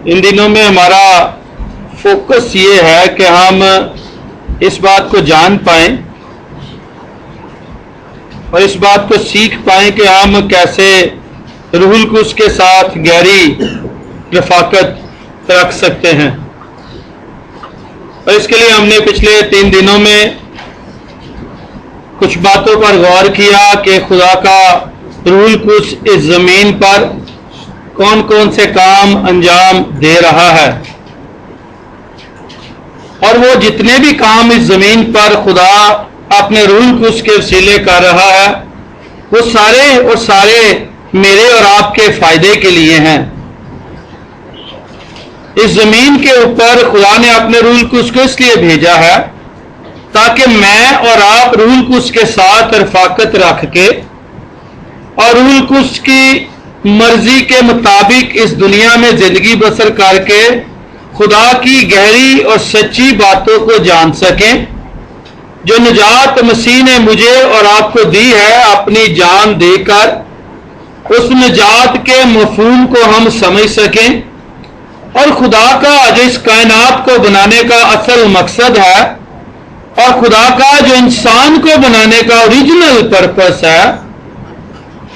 ان دنوں میں ہمارا فوکس یہ ہے کہ ہم اس بات کو جان پائیں اور اس بات کو سیکھ پائیں کہ ہم کیسے روح القدس کے ساتھ گہری رفاقت رکھ سکتے ہیں۔ اور اس کے لیے ہم نے پچھلے 3 دنوں میں کچھ باتوں پر غور کیا کہ خدا کا روح القدس اس زمین پر کون کون سے کام انجام دے رہا ہے، اور وہ جتنے بھی کام اس زمین پر خدا اپنے روح القدس کے وسیلے کر رہا ہے وہ سارے میرے اور آپ کے فائدے کے لیے ہیں۔ اس زمین کے اوپر خدا نے اپنے روح القدس کو اس لیے بھیجا ہے تاکہ میں اور آپ روح القدس کے ساتھ رفاقت رکھ کے اور روح القدس کی مرضی کے مطابق اس دنیا میں زندگی بسر کر کے خدا کی گہری اور سچی باتوں کو جان سکیں، جو نجات مسیح نے مجھے اور آپ کو دی ہے اپنی جان دے کر۔ اس نجات کے مفہوم کو ہم سمجھ سکیں اور خدا کا جو اس کائنات کو بنانے کا اصل مقصد ہے اور خدا کا جو انسان کو بنانے کا اوریجنل پرپس ہے،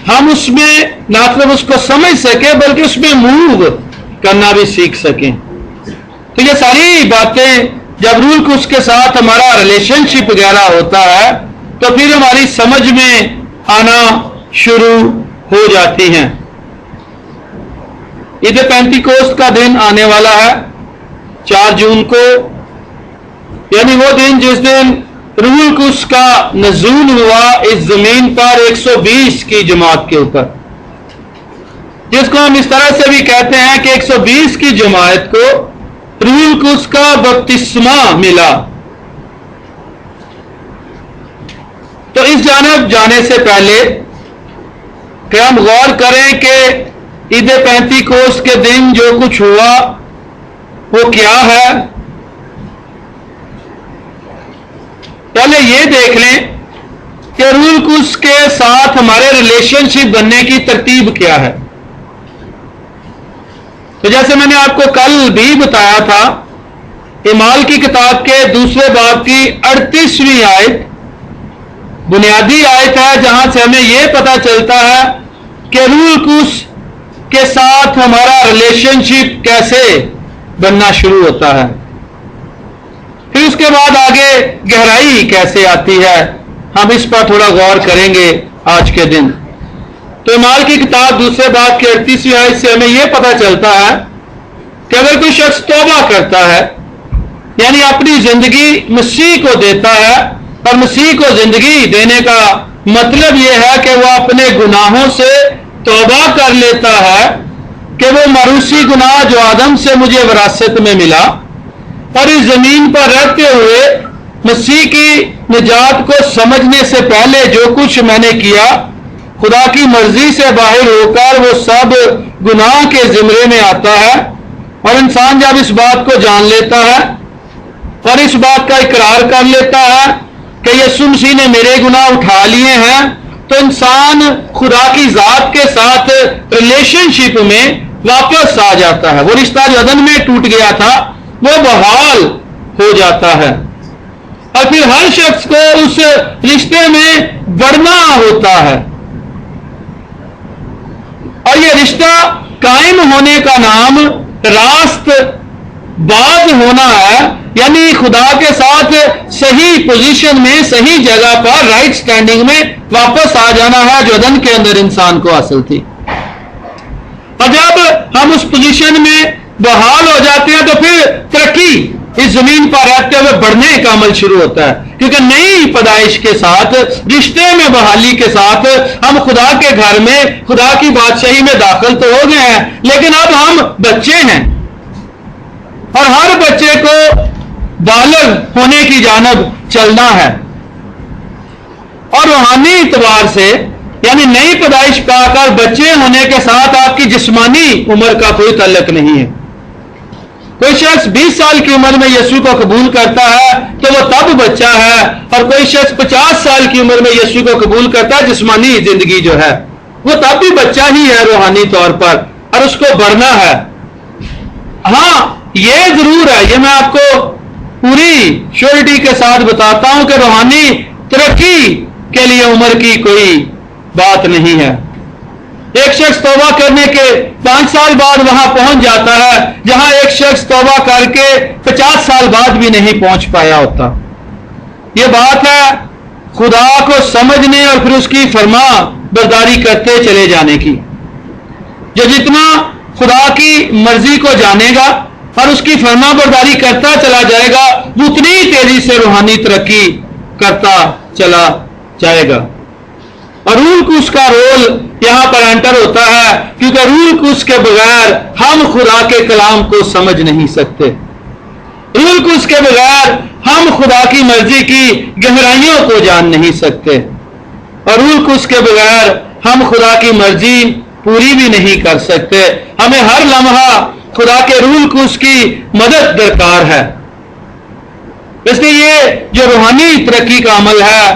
ہم اس میں نہ صرف اس کو سمجھ سکیں بلکہ اس میں موو کرنا بھی سیکھ سکیں۔ تو یہ ساری باتیں جب روح القدس کے ساتھ ہمارا ریلیشن شپ گہرا ہوتا ہے تو پھر ہماری سمجھ میں آنا شروع ہو جاتی ہیں۔ عید پینتیکوست کا دن آنے والا ہے 4 جون کو، یعنی وہ دن جس دن روح القدس کا نزول ہوا اس زمین پر 120 کی جماعت کے اوپر، جس کو ہم اس طرح سے بھی کہتے ہیں کہ 120 کی جماعت کو روح القدس کا بپتسمہ ملا۔ تو اس جانب جانے سے پہلے کہ ہم غور کریں کہ عید پینتیکوست کے دن جو کچھ ہوا وہ کیا ہے، پہلے یہ دیکھ لیں کہ روح القدس کے ساتھ ہمارے ریلیشن شپ بننے کی ترتیب کیا ہے۔ تو جیسے میں نے آپ کو کل بھی بتایا تھا، اعمال کی کتاب کے 2 باب کی 38ویں آیت بنیادی آیت ہے، جہاں سے ہمیں یہ پتہ چلتا ہے کہ روح القدس کے ساتھ ہمارا ریلیشن شپ کیسے بننا شروع ہوتا ہے۔ پھر اس کے بعد آگے گہرائی کیسے آتی ہے، ہم اس پر تھوڑا غور کریں گے آج کے دن۔ تو اعمال کی کتاب 2 باب کی 38ویں آیت سے ہمیں یہ پتہ چلتا ہے کہ اگر کوئی شخص توبہ کرتا ہے، یعنی اپنی زندگی مسیح کو دیتا ہے، اور مسیح کو زندگی دینے کا مطلب یہ ہے کہ وہ اپنے گناہوں سے توبہ کر لیتا ہے کہ وہ موروثی گناہ جو آدم سے مجھے وراثت میں ملا، اور اس زمین پر رہتے ہوئے مسیح کی نجات کو سمجھنے سے پہلے جو کچھ میں نے کیا، خدا کی مرضی سے باہر ہو کر وہ سب گناہ کے زمرے میں آتا ہے۔ اور انسان جب اس بات کو جان لیتا ہے اور اس بات کا اقرار کر لیتا ہے کہ یسوع مسیح نے میرے گناہ اٹھا لیے ہیں، تو انسان خدا کی ذات کے ساتھ ریلیشن شپ میں واپس آ جاتا ہے۔ وہ رشتہ جو عدن میں ٹوٹ گیا تھا وہ بحال ہو جاتا ہے، اور پھر ہر شخص کو اس رشتے میں بڑھنا ہوتا ہے، اور یہ رشتہ قائم ہونے کا نام راست باز ہونا ہے، یعنی خدا کے ساتھ صحیح پوزیشن میں صحیح جگہ پر رائٹ سٹینڈنگ میں واپس آ جانا ہے جو عدن کے اندر انسان کو حاصل تھی۔ اور جب ہم اس پوزیشن میں بحال ہو جاتے ہیں تو پھر ترقی اس زمین پر رہتے ہوئے بڑھنے کا عمل شروع ہوتا ہے، کیونکہ نئی پیدائش کے ساتھ رشتے میں بحالی کے ساتھ ہم خدا کے گھر میں خدا کی بادشاہی میں داخل تو ہو گئے ہیں، لیکن اب ہم بچے ہیں، اور ہر بچے کو بالغ ہونے کی جانب چلنا ہے۔ اور روحانی اعتبار سے یعنی نئی پیدائش پا کر بچے ہونے کے ساتھ آپ کی جسمانی عمر کا کوئی تعلق نہیں ہے۔ کوئی شخص 20 سال کی عمر میں یسوع کو قبول کرتا ہے تو وہ تب بچہ ہے، اور کوئی شخص 50 سال کی عمر میں یسوع کو قبول کرتا ہے، جسمانی زندگی جو ہے وہ تب بھی بچہ ہی ہے روحانی طور پر، اور اس کو بڑھنا ہے۔ ہاں یہ ضرور ہے، یہ میں آپ کو پوری شیورٹی کے ساتھ بتاتا ہوں کہ روحانی ترقی کے لیے عمر کی کوئی بات نہیں ہے۔ ایک شخص توبہ کرنے کے 5 سال بعد وہاں پہنچ جاتا ہے جہاں ایک شخص توبہ کر کے 50 سال بعد بھی نہیں پہنچ پایا ہوتا۔ یہ بات ہے خدا کو سمجھنے اور پھر اس کی فرما برداری کرتے چلے جانے کی۔ جو جتنا خدا کی مرضی کو جانے گا اور اس کی فرما برداری کرتا چلا جائے گا، وہ اتنی تیزی سے روحانی ترقی کرتا چلا جائے گا۔ اور روح القدس کا رول یہاں پر انٹر ہوتا ہے، کیونکہ روح القدس کے بغیر ہم خدا کے کلام کو سمجھ نہیں سکتے۔ روح القدس کے بغیر ہم خدا کی مرضی کی گہرائیوں کو جان نہیں سکتے، اور روح القدس کے بغیر ہم خدا کی مرضی پوری بھی نہیں کر سکتے۔ ہمیں ہر لمحہ خدا کے روح القدس کی مدد درکار ہے۔ اس لیے یہ جو روحانی ترقی کا عمل ہے،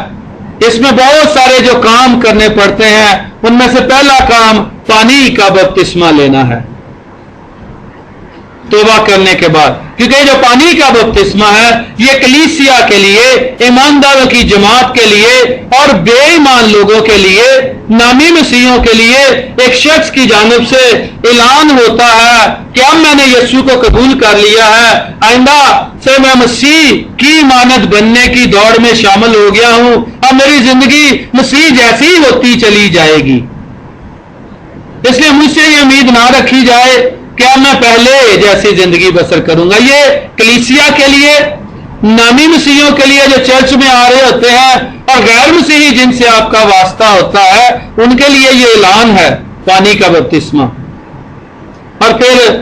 اس میں بہت سارے جو کام کرنے پڑتے ہیں، ان میں سے پہلا کام پانی کا بپتسمہ لینا ہے توبہ کرنے کے بعد، کیونکہ جو پانی کا بپتسمہ ہے یہ کلیسیا کے لیے، ایمانداروں کی جماعت کے لیے اور بے ایمان لوگوں کے لیے، نامی مسیحیوں کے لیے ایک شخص کی جانب سے اعلان ہوتا ہے کہ اب میں نے یسوع کو قبول کر لیا ہے، آئندہ سے میں مسیح کی مانند بننے کی دوڑ میں شامل ہو گیا ہوں، اب میری زندگی مسیح جیسی ہوتی چلی جائے گی۔ اس لیے مجھ سے یہ امید نہ رکھی جائے کہ اب میں پہلے جیسی زندگی بسر کروں گا۔ یہ کلیسیا کے لیے، نامی مسیحیوں کے لیے جو چرچ میں آ رہے ہوتے ہیں اور غیر مسیحی جن سے آپ کا واسطہ ہوتا ہے، ان کے لیے یہ اعلان ہے پانی کا بپتسمہ۔ اور پھر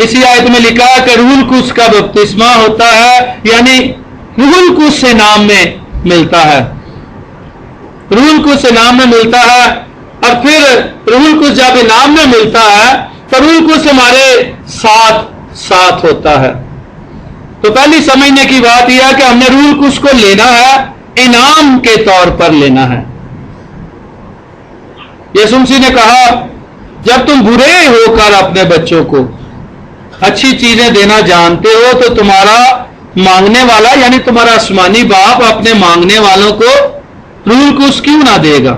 اسی آیت میں لکھا ہے کہ روح القدس کا بپتسمہ ہوتا ہے، یعنی روح القدس سے نام میں ملتا ہے، روح القدس سے نام میں ملتا ہے۔ اور پھر روح القدس جب انعام میں ملتا ہے تو روح القدس ہمارے ساتھ ہوتا ہے۔ تو پہلی سمجھنے کی بات یہ ہے کہ ہم نے روح القدس کو لینا ہے، انعام کے طور پر لینا ہے۔ یسوع مسیح نے کہا جب تم برے ہو کر اپنے بچوں کو اچھی چیزیں دینا جانتے ہو تو تمہارا مانگنے والا یعنی تمہارا آسمانی باپ اپنے مانگنے والوں کو روح القدس کیوں نہ دے گا؟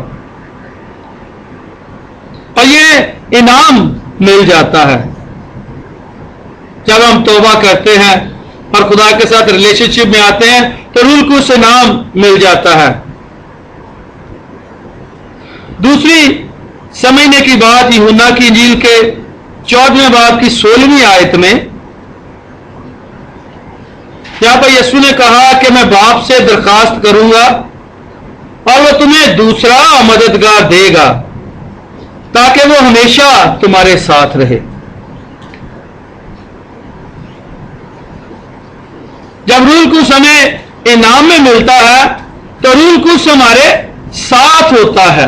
اور یہ انعام مل جاتا ہے جب ہم توبہ کرتے ہیں اور خدا کے ساتھ ریلیشن شپ میں آتے ہیں تو روح القدس سے انعام مل جاتا ہے۔ دوسری سمجھنے کی بات یوحنا کی انجیل کے 14ویں باب کی 16ویں آیت میں یہاں پر یسوع نے کہا کہ میں باپ سے درخواست کروں گا اور وہ تمہیں دوسرا مددگار دے گا تاکہ وہ ہمیشہ تمہارے ساتھ رہے۔ جب روح القدس ہمیں انعام میں ملتا ہے تو روح القدس ہمارے ساتھ ہوتا ہے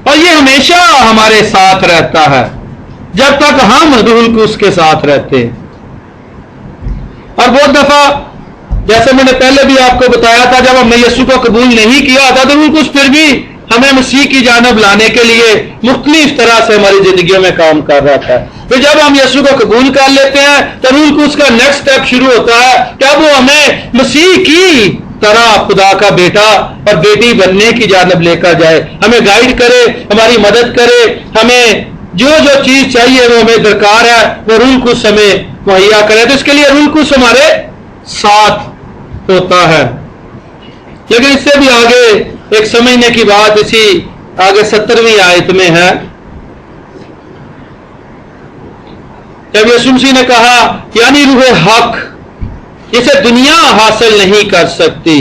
اور یہ ہمیشہ ہمارے ساتھ رہتا ہے جب تک ہم روح القدس کے ساتھ رہتے ہیں۔ اور بہت دفعہ جیسے میں نے پہلے بھی آپ کو بتایا تھا، جب ہم نے یسوع کو قبول نہیں کیا تھا تو روح القدس پھر بھی ہمیں مسیح کی جانب لانے کے لیے مختلف طرح سے ہماری زندگیوں میں کام کر رہا تھا۔ پھر جب ہم یسوع کو قبول کر لیتے ہیں تو روح القدس کا نیکسٹ سٹیپ شروع ہوتا ہے کہ اب وہ ہمیں مسیح کی طرح خدا کا بیٹا اور بیٹی بننے کی جانب لے کر جائے، ہمیں گائیڈ کرے، ہماری مدد کرے، ہمیں جو جو چیز چاہیے وہ ہمیں درکار ہے وہ روح القدس ہمیں مہیا کرے۔ تو اس کے لیے روح القدس ہمارے ساتھ ہوتا ہے۔ لیکن اس سے بھی آگے ایک سمجھنے کی بات اسی آگے 17ویں آیت میں ہے، جب یسوع مسیح نے کہا یعنی روح حق اسے دنیا حاصل نہیں کر سکتی،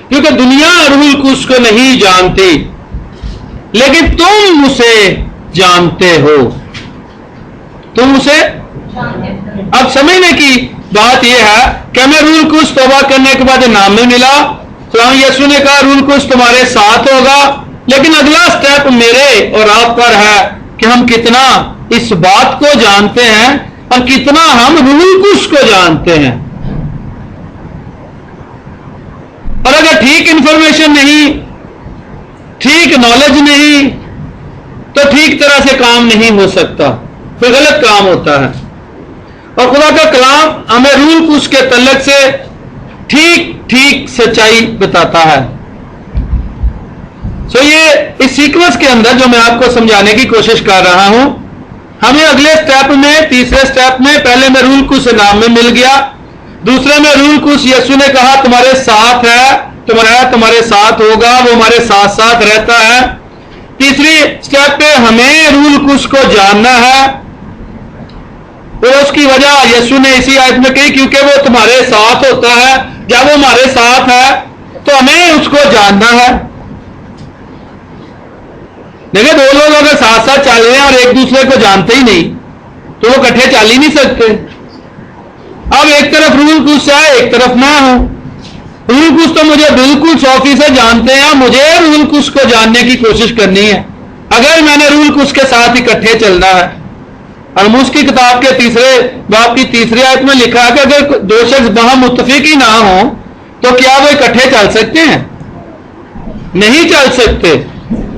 کیونکہ دنیا روح القدس کو نہیں جانتی لیکن تم اسے جانتے ہو، تم اسے اب سمجھنے کی بات یہ ہے کہ ہمیں روح القدس توبہ کرنے کے بعد انعام میں ملا، خدا یسوع نے کہا روح القدس تمہارے ساتھ ہوگا، لیکن اگلا سٹیپ میرے اور آپ پر ہے کہ ہم کتنا اس بات کو جانتے ہیں اور کتنا ہم روح القدس کو جانتے ہیں۔ اور اگر ٹھیک انفارمیشن نہیں، ٹھیک نالج نہیں، تو ٹھیک طرح سے کام نہیں ہو سکتا، پھر غلط کام ہوتا ہے. اور خدا کا کلام ہمیں روح القدس کے تعلق سے ٹھیک ٹھیک سچائی بتاتا ہے. یہ اس سیکوینس کے اندر جو میں آپ کو سمجھانے کی کوشش کر رہا ہوں، ہمیں اگلے سٹیپ میں، تیسرے سٹیپ میں، پہلے میں روح القدس نام میں مل گیا، دوسرے میں روح القدس یسوع نے کہا تمہارے ساتھ ہے، تمہارے ساتھ ہوگا، وہ ہمارے ساتھ ساتھ رہتا ہے. تیسری سٹیپ پہ ہمیں روح القدس کو جاننا ہے، اور اس کی وجہ یسوع نے اسی آیت میں کہی کیونکہ وہ تمہارے ساتھ ہوتا ہے. جب وہ ہمارے ساتھ ہے تو ہمیں اس کو جاننا ہے. دیکھیں، دو لوگ اگر ساتھ ساتھ چل رہے ہیں اور ایک دوسرے کو جانتے ہی نہیں تو وہ کٹھے چل ہی نہیں سکتے. اب ایک طرف روح القدس ہے، ایک طرف میں ہوں. روح القدس تو مجھے بالکل 100% جانتے ہیں، مجھے روح القدس کو جاننے کی کوشش کرنی ہے اگر میں نے روح القدس کے ساتھ اکٹھے چلنا ہے. ارموز کی کتاب کے تیسرے باب کی تیسری آیت میں لکھا ہے کہ اگر دو شخص باہم متفق ہی نہ ہوں تو کیا وہ اکٹھے چل سکتے ہیں؟ نہیں چل سکتے.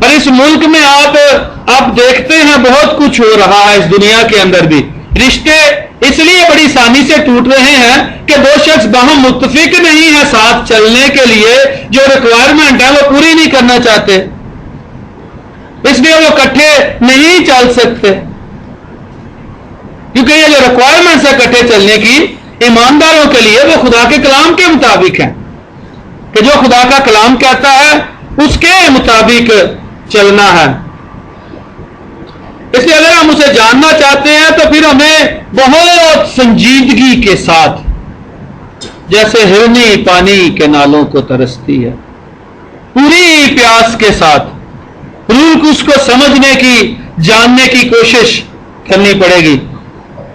اور اس ملک میں آپ دیکھتے ہیں بہت کچھ ہو رہا ہے. اس دنیا کے اندر بھی رشتے اس لیے بڑی آسانی سے ٹوٹ رہے ہیں کہ دو شخص باہم متفق نہیں ہیں ساتھ چلنے کے لیے، جو ریکوائرمنٹ ہے وہ پوری نہیں کرنا چاہتے، اس لیے وہ اکٹھے نہیں چل سکتے. کیونکہ یہ جو ریکوائرمنٹس ہے اکٹھے چلنے کی ایمانداروں کے لیے، وہ خدا کے کلام کے مطابق ہیں کہ جو خدا کا کلام کہتا ہے اس کے مطابق چلنا ہے. اس لیے اگر ہم اسے جاننا چاہتے ہیں تو پھر ہمیں بہت سنجیدگی کے ساتھ، جیسے ہرنی پانی کے نالوں کو ترستی ہے، پوری پیاس کے ساتھ روح القدس کو سمجھنے کی، جاننے کی کوشش کرنی پڑے گی.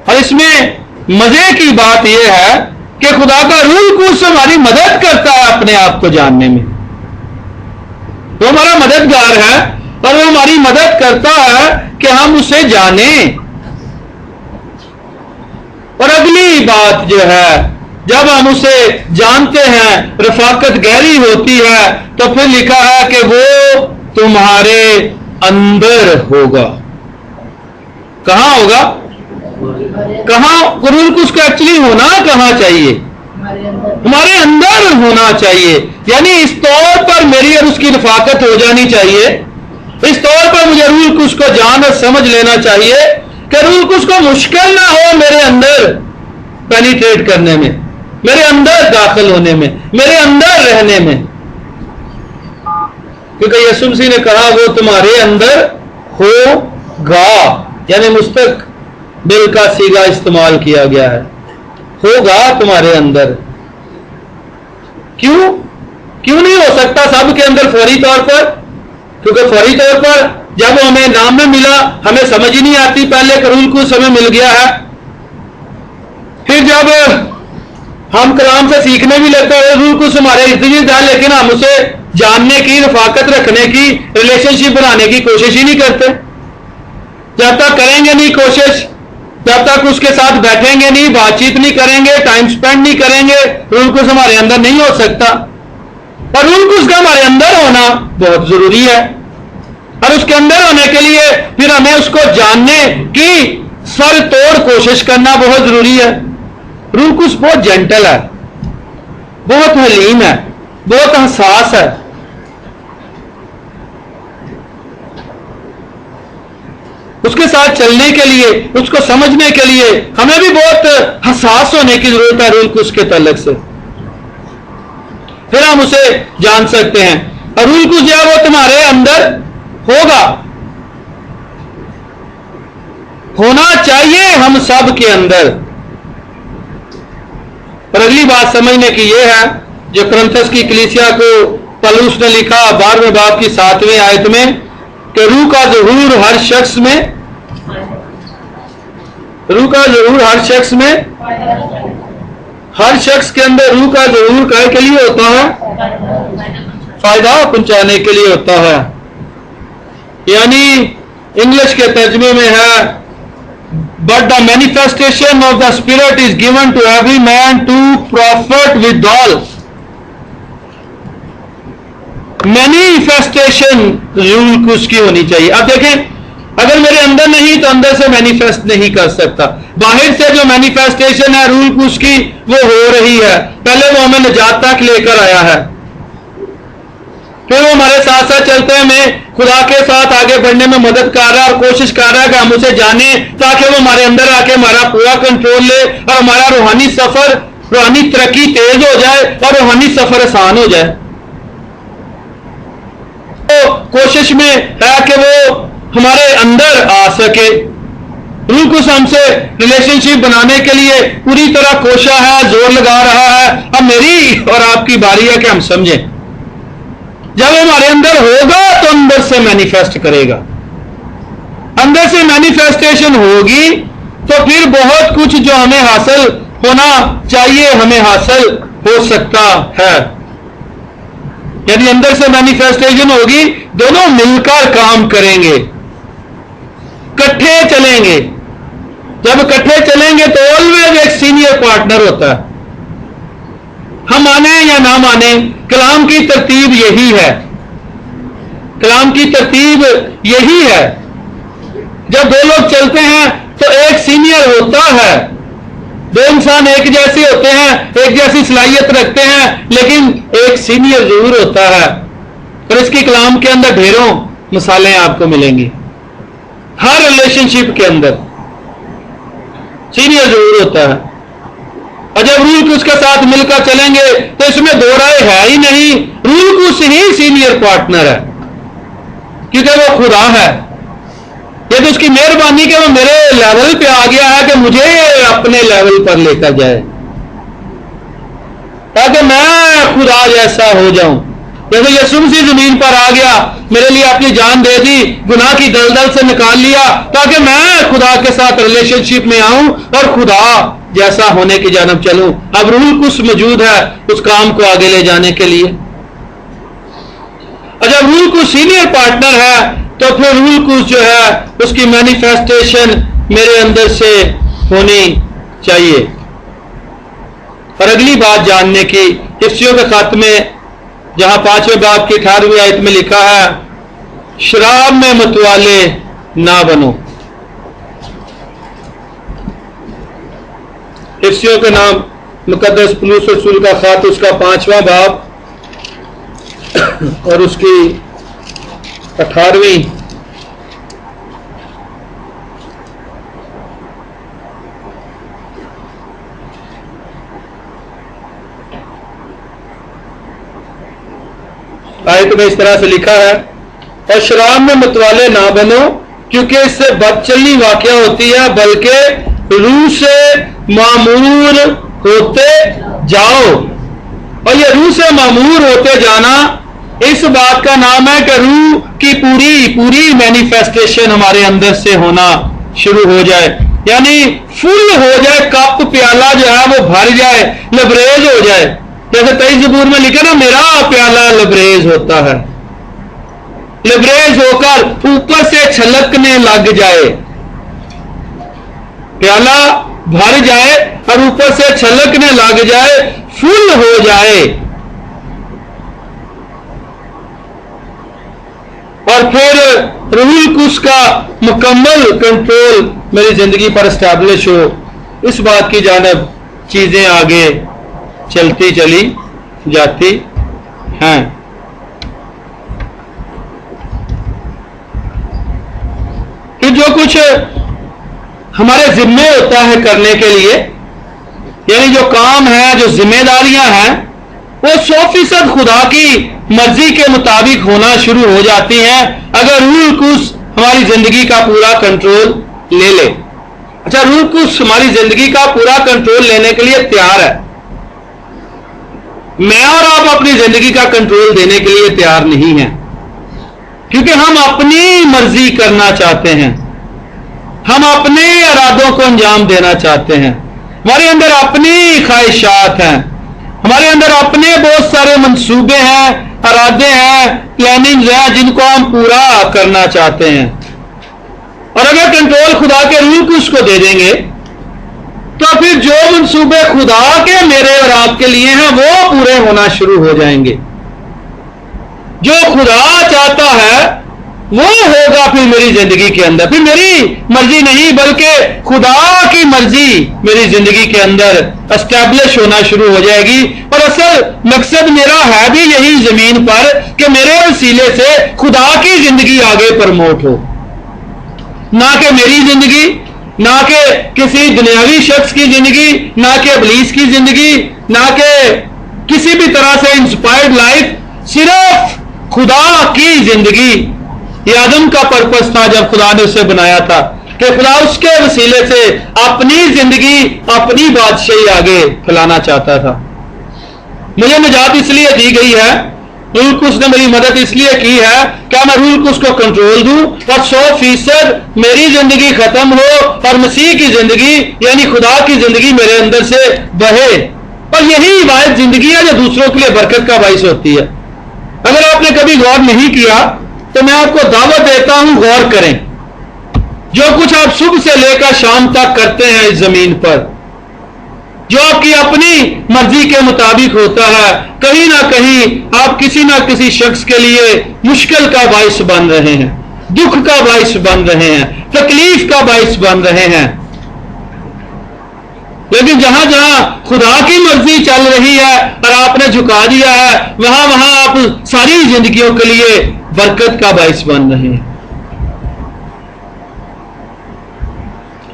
اور اس میں مزے کی بات یہ ہے کہ خدا کا روح القدس ہماری مدد کرتا ہے اپنے آپ کو جاننے میں. وہ ہمارا مددگار ہے اور وہ ہماری مدد کرتا ہے کہ ہم اسے جانیں. اور اگلی بات جو ہے، جب ہم اسے جانتے ہیں، رفاقت گہری ہوتی ہے، تو پھر لکھا ہے کہ وہ تمہارے اندر ہوگا. کہاں ہوگا؟ کہاں؟ روح القدس کا ایکچولی ہونا کہاں چاہیے؟ ہمارے اندر ہونا چاہیے. یعنی اس طور پر میری اور اس کی رفاقت ہو جانی چاہیے، اس طور پر مجھے روح القدس کو جان اور سمجھ لینا چاہیے کہ روح القدس کو مشکل نہ ہو میرے اندر پینیٹریٹ کرنے میں، میرے اندر داخل ہونے میں، میرے اندر رہنے میں. کیونکہ یسوع مسیح نے کہا وہ تمہارے اندر ہوگا، یعنی مستقبل کا صیغہ استعمال کیا گیا ہے، ہوگا تمہارے اندر. کیوں نہیں ہو سکتا سب کے اندر فوری طور پر؟ کیونکہ فوری طور پر جب ہمیں نام میں ملا ہمیں سمجھ ہی نہیں آتی پہلے کہ روح القدس ہمیں مل گیا ہے. پھر جب ہم کلام سے سیکھنے بھی لگتا ہے روح القدس ہمارے ارد گرد ہے، لیکن ہم اسے جاننے کی، رفاقت رکھنے کی، ریلیشن شپ بنانے کی کوشش ہی نہیں کرتے. جب تک کریں گے نہیں کوشش، جب تک اس کے ساتھ بیٹھیں گے نہیں، بات چیت نہیں کریں گے، ٹائم سپینڈ نہیں کریں گے، روح القدس ہمارے اندر نہیں ہو سکتا. اور روح القدس کا ہمارے اندر ہونا بہت ضروری ہے. اور اس کے اندر ہونے کے لیے پھر ہمیں اس کو جاننے کی سر توڑ کوشش کرنا بہت ضروری ہے. روح القدس بہت جینٹل ہے، بہت حلیم ہے، بہت حساس ہے. اس کے ساتھ چلنے کے لیے، اس کو سمجھنے کے لیے ہمیں بھی بہت حساس ہونے کی ضرورت ہے روح القدس کے تعلق سے. پھر ہم اسے جان سکتے ہیں. اور روح القدس جو ہے وہ تمہارے اندر ہوگا، ہونا چاہیے ہم سب کے اندر. اور اگلی بات سمجھنے کی یہ ہے جو کرنتھس کی کلیسیا کو پولس نے لکھا 12ویں باب کی 7ویں آیت میں کہ روح کا ظہور ہر شخص میں، روح کا ظہور ہر شخص میں، ہر شخص کے اندر روح کا ظہور کہنے کے لیے ہوتا ہے، فائدہ پہنچانے کے لیے ہوتا ہے. یعنی انگلش کے ترجمے میں ہے but the manifestation of the Spirit is given to every man to profit withal. Manifestation روح القدس کی ہونی چاہیے. اب دیکھیں اگر میرے اندر نہیں تو اندر سے مینیفیسٹ نہیں کر سکتا. باہر سے جو مینیفیسٹیشن ہے روح القدس کی وہ ہو رہی ہے. پہلے وہ ہمیں نجات تک لے کر آیا ہے, پھر وہ ہمارے ساتھ ساتھ چلتے ہیں, ہمیں خدا کے ساتھ آگے بڑھنے میں مدد کر رہا ہے اور کوشش کر رہا ہے کہ ہم اسے جانیں تاکہ وہ ہمارے اندر آ کے ہمارا پورا کنٹرول لے اور ہمارا روحانی سفر, روحانی ترقی تیز ہو جائے اور روحانی سفر آسان ہو جائے. تو کوشش میں ہے کہ وہ ہمارے اندر آ سکے. روح القدس ہم سے ریلیشن شپ بنانے کے لیے پوری طرح کوشاں ہے, زور لگا رہا ہے. اب میری اور آپ کی باری ہے کہ ہم سمجھیں. جب ہمارے اندر ہوگا تو اندر سے مینیفیسٹ کرے گا. اندر سے مینیفیسٹیشن ہوگی تو پھر بہت کچھ جو ہمیں حاصل ہونا چاہیے ہمیں حاصل ہو سکتا ہے. یعنی اندر سے مینیفیسٹیشن ہوگی, دونوں مل کر کام کریں گے, کٹھے چلیں گے. جب کٹھے چلیں گے تو آلویز ایک سینئر پارٹنر ہوتا ہے. ہم مانیں یا نہ مانیں, کلام کی ترتیب یہی ہے. کلام کی ترتیب یہی ہے. جب دو لوگ چلتے ہیں تو ایک سینئر ہوتا ہے. دو انسان ایک جیسے ہوتے ہیں, ایک جیسی صلاحیت رکھتے ہیں, لیکن ایک سینئر ضرور ہوتا ہے. اور اس کی کلام کے اندر ڈھیروں مثالیں آپ کو ملیں گی. ہر ریلیشن شپ کے اندر سینئر ضرور ہوتا ہے. اور جب روح القدس کے ساتھ مل کر چلیں گے تو اس میں دو رائے ہے ہی نہیں, روح القدس ہی سینئر پارٹنر ہے, کیونکہ وہ خدا ہے. یہ تو اس کی مہربانی کہ وہ میرے لیول پہ آ گیا ہے کہ مجھے اپنے لیول پر لے کر جائے تاکہ میں خدا جیسا ہو جاؤں. جیسے یسوع مسیح زمین پر آ گیا, میرے لیے اپنی جان دے دی, گناہ کی دلدل سے نکال لیا تاکہ میں خدا کے ساتھ ریلیشن شپ میں آؤں اور خدا جیسا ہونے کی جانب چلوں. اب روح القدس موجود ہے اس کام کو آگے لے جانے کے لیے. اور جب روح القدس سینئر پارٹنر ہے تو پھر روح القدس جو ہے اس کی مینیفیسٹیشن میرے اندر سے ہونی چاہیے. اور اگلی بات جاننے کی, افسیوں کے خط میں جہاں 5ویں باب کی 18ویں آیت میں لکھا ہے, شراب میں متوالے نہ بنو. افسیوں کے نام مقدس پولس رسول کا خط, اس کا 5واں باب اور اس کی 18ویں آیت میں اس طرح سے لکھا ہے, اور شراب میں متوالے نہ بنو کیونکہ اس سے بدچلنی واقع ہوتی ہے, بلکہ روح سے معمور ہوتے جاؤ. اور یہ روح سے معمور ہوتے جانا اس بات کا نام ہے کہ روح کی پوری مینیفیسٹیشن ہمارے اندر سے ہونا شروع ہو جائے. یعنی فل ہو جائے, کپ پیالہ جو ہے وہ بھر جائے, لبریز ہو جائے. جیسے 23 زبور میں لکھا نا, میرا پیالہ لبریز ہوتا ہے. لبریز ہو کر اوپر سے چھلکنے لگ جائے, پیالہ بھر جائے اور اوپر سے چھلکنے لگ جائے, فل ہو جائے. اور پھر روح القدس کا مکمل کنٹرول میری زندگی پر اسٹیبلش ہو. اس بات کی جانب چیزیں آگے چلتی چلی جاتی ہیں. کہ جو کچھ ہمارے ذمے ہوتا ہے کرنے کے لیے, یعنی جو کام ہے, جو ذمہ داریاں ہیں, وہ 100% خدا کی مرضی کے مطابق ہونا شروع ہو جاتی ہیں اگر روح القدس ہماری زندگی کا پورا کنٹرول لے لے. اچھا, روح القدس ہماری زندگی کا پورا کنٹرول لینے کے لیے تیار ہے. میں اور آپ اپنی زندگی کا کنٹرول دینے کے لیے تیار نہیں ہیں, کیونکہ ہم اپنی مرضی کرنا چاہتے ہیں, ہم اپنے ارادوں کو انجام دینا چاہتے ہیں. ہمارے اندر اپنی خواہشات ہیں, ہمارے اندر اپنے بہت سارے منصوبے ہیں, ارادے ہیں, پلاننگز ہیں جن کو ہم پورا کرنا چاہتے ہیں. اور اگر کنٹرول خدا کے روح کو اس کو دے دیں گے تو پھر جو منصوبے خدا کے میرے اور آپ کے لیے ہیں وہ پورے ہونا شروع ہو جائیں گے. جو خدا چاہتا ہے وہ ہوگا پھر میری زندگی کے اندر. پھر میری مرضی نہیں بلکہ خدا کی مرضی میری زندگی کے اندر اسٹیبلش ہونا شروع ہو جائے گی. اور اصل مقصد میرا ہے بھی یہی زمین پر کہ میرے وسیلے سے خدا کی زندگی آگے پروموٹ ہو, نہ کہ میری زندگی, نہ کہ کسی دنیاوی شخص کی زندگی, نہ کہ ابلیس کی زندگی, نہ کہ کسی بھی طرح سے انسپائرڈ لائف, صرف خدا کی زندگی. یہ آدم کا پرپس تھا جب خدا نے اسے بنایا تھا کہ خدا اس کے وسیلے سے اپنی زندگی, اپنی بادشاہی آگے پھیلانا چاہتا تھا. مجھے نجات اس لیے دی گئی ہے, روح القدس نے میری مدد اس لیے کی ہے کہ میں روح القدس کو کنٹرول دوں اور 100% میری زندگی ختم ہو اور مسیح کی زندگی یعنی خدا کی زندگی میرے اندر سے بہے. اور یہی واحد زندگی ہے جو دوسروں کے لیے برکت کا باعث ہوتی ہے. اگر آپ نے کبھی غور نہیں کیا تو میں آپ کو دعوت دیتا ہوں, غور کریں. جو کچھ آپ صبح سے لے کر شام تک کرتے ہیں اس زمین پر, جو آپ کی اپنی مرضی کے مطابق ہوتا ہے, کہیں نہ کہیں آپ کسی نہ کسی شخص کے لیے مشکل کا باعث بن رہے ہیں, دکھ کا باعث بن رہے ہیں, تکلیف کا باعث بن رہے ہیں. لیکن جہاں جہاں خدا کی مرضی چل رہی ہے اور آپ نے جھکا دیا ہے, وہاں وہاں آپ ساری زندگیوں کے لیے برکت کا باعث بن رہے ہیں.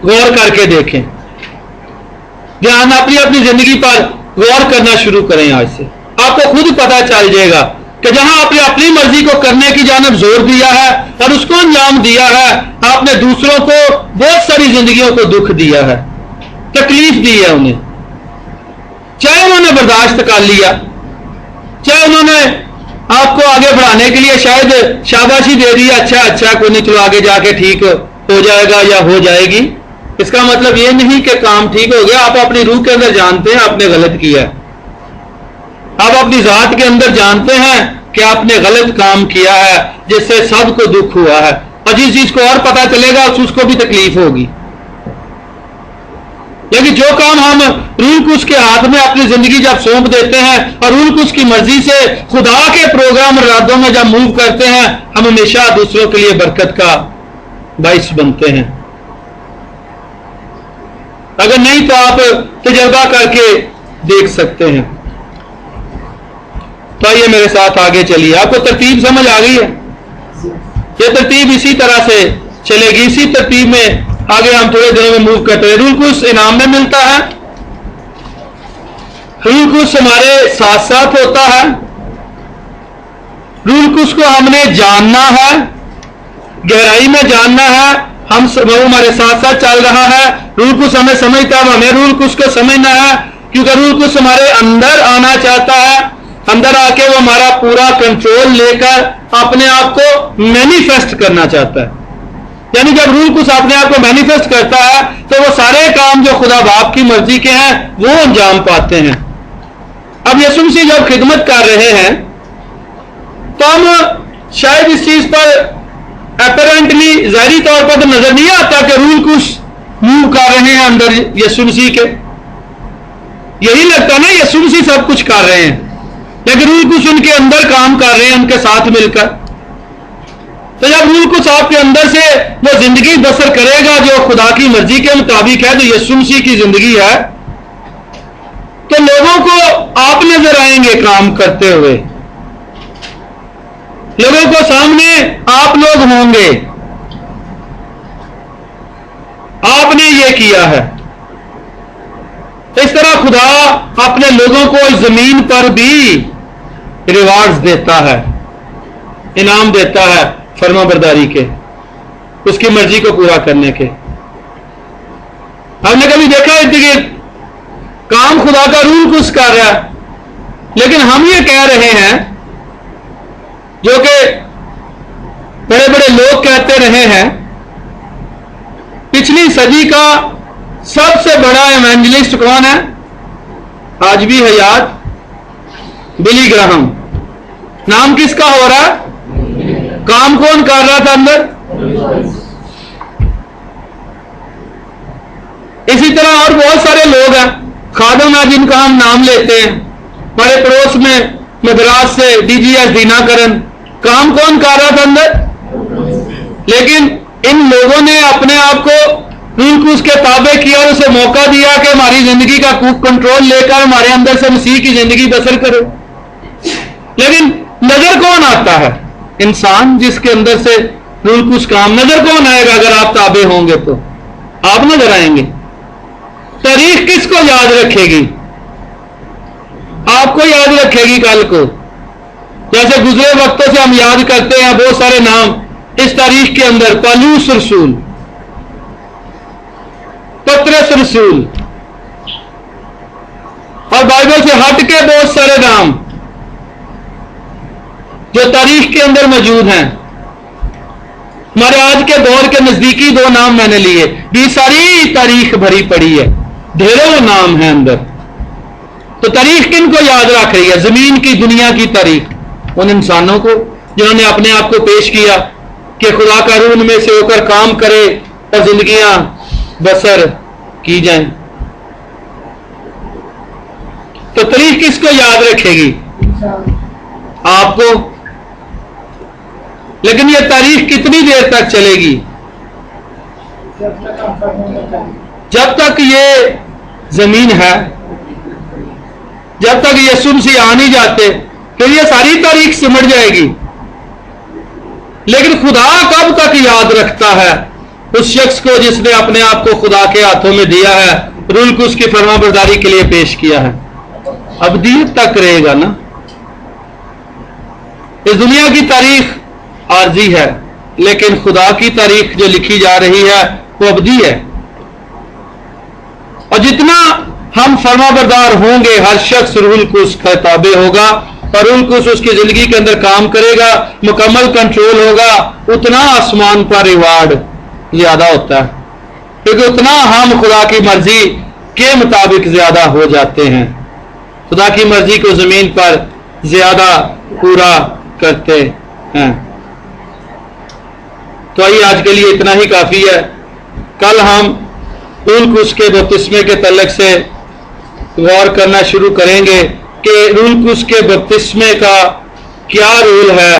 غور کر کے دیکھیں, دھیان اپنی اپنی زندگی پر غور کرنا شروع کریں. آج سے آپ کو خود پتا چل جائے گا کہ جہاں آپ نے اپنی مرضی کو کرنے کی جانب زور دیا ہے اور اس کو انجام دیا ہے, آپ نے دوسروں کو بہت ساری زندگیوں کو دکھ دیا ہے, تکلیف دی ہے انہیں. چاہے انہوں نے برداشت کر لیا, چاہے انہوں نے آپ کو آگے بڑھانے کے لیے شاید شاباشی دے دی, اچھا کوئی نہیں, چلو آگے جا کے ٹھیک ہو جائے گا یا ہو جائے گی. اس کا مطلب یہ نہیں کہ کام ٹھیک ہو گیا. آپ اپنی روح کے اندر جانتے ہیں آپ نے غلط کیا ہے, آپ اپنی ذات کے اندر جانتے ہیں کہ آپ نے غلط کام کیا ہے جس سے سب کو دکھ ہوا ہے, اور جس چیز کو اور پتا چلے گا اس کو بھی تکلیف ہوگی. لیکن جو کام ہم روح القدس کے ہاتھ میں اپنی زندگی جب سونپ دیتے ہیں اور روح القدس کی مرضی سے خدا کے پروگرام اور ارادوں میں جب موو کرتے ہیں, ہم ہمیشہ دوسروں کے لیے برکت کا باعث بنتے ہیں. اگر نہیں تو آپ تجربہ کر کے دیکھ سکتے ہیں. تو آئیے میرے ساتھ آگے چلیے. آپ کو ترتیب سمجھ آ گئی ہے؟ یہ ترتیب اسی طرح سے چلے گی, اسی ترتیب میں آگے ہم تھوڑے دنوں میں موو کرتے ہیں. روح القدس انعام میں ملتا ہے, روح القدس ہمارے ساتھ ساتھ ہوتا ہے, روح القدس کو ہم نے جاننا ہے, گہرائی میں جاننا ہے, وہ ہمارے ساتھ ساتھ چل رہا ہے. روح القدس ہمیں سمجھتا ہے, ہمیں روح القدس کو سمجھنا ہے, کیونکہ روح القدس ہمارے اندر آنا چاہتا ہے. اندر آ کے وہ ہمارا پورا کنٹرول لے کر اپنے آپ کو مینیفیسٹ کرنا چاہتا ہے. یعنی جب روح القدس اپنے آپ کو مینیفیسٹ کرتا ہے تو وہ سارے کام جو خدا باپ کی مرضی کے ہیں وہ انجام پاتے ہیں. اب یسوع مسیح جب خدمت کر رہے ہیں تو ہم شاید اس چیز پر اپیرنٹلی ظاہری طور پر تو نظر نہیں آتا کہ روح القدس موو کر رہے ہیں اندر یسوع مسیح کے. یہی لگتا نا یسوع مسیح سب کچھ کر رہے ہیں, لیکن روح القدس ان کے اندر کام کر رہے ہیں ان کے ساتھ مل کر. تو جب روح القدس آپ کے اندر سے وہ زندگی بسر کرے گا جو خدا کی مرضی کے مطابق ہے, جو یسوع مسیح کی زندگی ہے, تو لوگوں کو آپ نظر آئیں گے کام کرتے ہوئے, لوگوں کو سامنے آپ لوگ ہوں گے, آپ نے یہ کیا ہے. اس طرح خدا اپنے لوگوں کو اس زمین پر بھی ریوارڈز دیتا ہے, انعام دیتا ہے فرما برداری کے, اس کی مرضی کو پورا کرنے کے. ہم نے کبھی دیکھا ہے کہ کام خدا کا روح القدس کر رہا ہے, لیکن ہم یہ کہہ رہے ہیں جو کہ بڑے بڑے لوگ کہتے رہے ہیں. پچھلی صدی کا سب سے بڑا ایونجلسٹ کون ہے آج بھی حیات؟ بلی گراہم. نام کس کا ہو رہا ہے؟ کام کون کر رہا تھا اندر؟ اسی طرح اور بہت سارے لوگ ہیں, خادم ہیں جن کا ہم نام لیتے ہیں. ہمارے پڑوس میں مدراس سے DGS دینا کرن, کام کون کر رہا تھا اندر؟ لیکن ان لوگوں نے اپنے آپ کو روح قدس کے تابع کیا اور اسے موقع دیا کہ ہماری زندگی کا کنٹرول لے کر ہمارے اندر سے مسیح کی زندگی بسر کرے. لیکن نظر کون آتا ہے؟ انسان جس کے اندر سے روح قدس کام. نظر کون آئے گا اگر آپ تابع ہوں گے؟ تو آپ نظر آئیں گے. تاریخ کس کو یاد رکھے گی؟ آپ کو یاد رکھے گی کل کو. جیسے گزرے وقتوں سے ہم یاد کرتے ہیں بہت سارے نام اس تاریخ کے اندر. پالوس رسول، پترس رسول، اور بائبل سے ہٹ کے بہت سارے نام جو تاریخ کے اندر موجود ہیں. ہمارے آج کے دور کے نزدیکی 2 نام میں نے لیے. یہ ساری تاریخ بھری پڑی ہے، ڈھیروں نام ہیں اندر. تو تاریخ کن کو یاد رکھ رہی ہے؟ زمین کی، دنیا کی تاریخ. ان انسانوں کو جنہوں نے اپنے آپ کو پیش کیا کہ خدا کا روح ان میں سے ہو کر کام کرے اور زندگیاں بسر کی جائیں. تو تاریخ کس کو یاد رکھے گی؟ آپ کو. لیکن یہ تاریخ کتنی دیر تک چلے گی؟ جب تک یہ زمین ہے، جب تک یسوع مسیح آ نہیں جاتے پھر یہ ساری تاریخ سمٹ جائے گی. لیکن خدا کب تک یاد رکھتا ہے اس شخص کو جس نے اپنے آپ کو خدا کے ہاتھوں میں دیا ہے، روح القدس کی فرما برداری کے لیے پیش کیا ہے؟ ابدیت تک رہے گا نا. اس دنیا کی تاریخ عارضی ہے، لیکن خدا کی تاریخ جو لکھی جا رہی ہے وہ ابدی ہے. اور جتنا ہم فرما بردار ہوں گے، ہر شخص روح القدس کا تابع ہوگا اور روح القدس اس کی زندگی کے اندر کام کرے گا، مکمل کنٹرول ہوگا، اتنا آسمان پر ریوارڈ زیادہ ہوتا ہے، کیونکہ اتنا ہم خدا کی مرضی کے مطابق زیادہ ہو جاتے ہیں. خدا کی مرضی کو زمین پر زیادہ پورا کرتے ہیں. تو آئیے آج کے لیے اتنا ہی کافی ہے. کل ہم روح القدس کے بپتسمے کے تعلق سے غور کرنا شروع کریں گے کہ روح القدس کے بپتسمے کا کیا رول ہے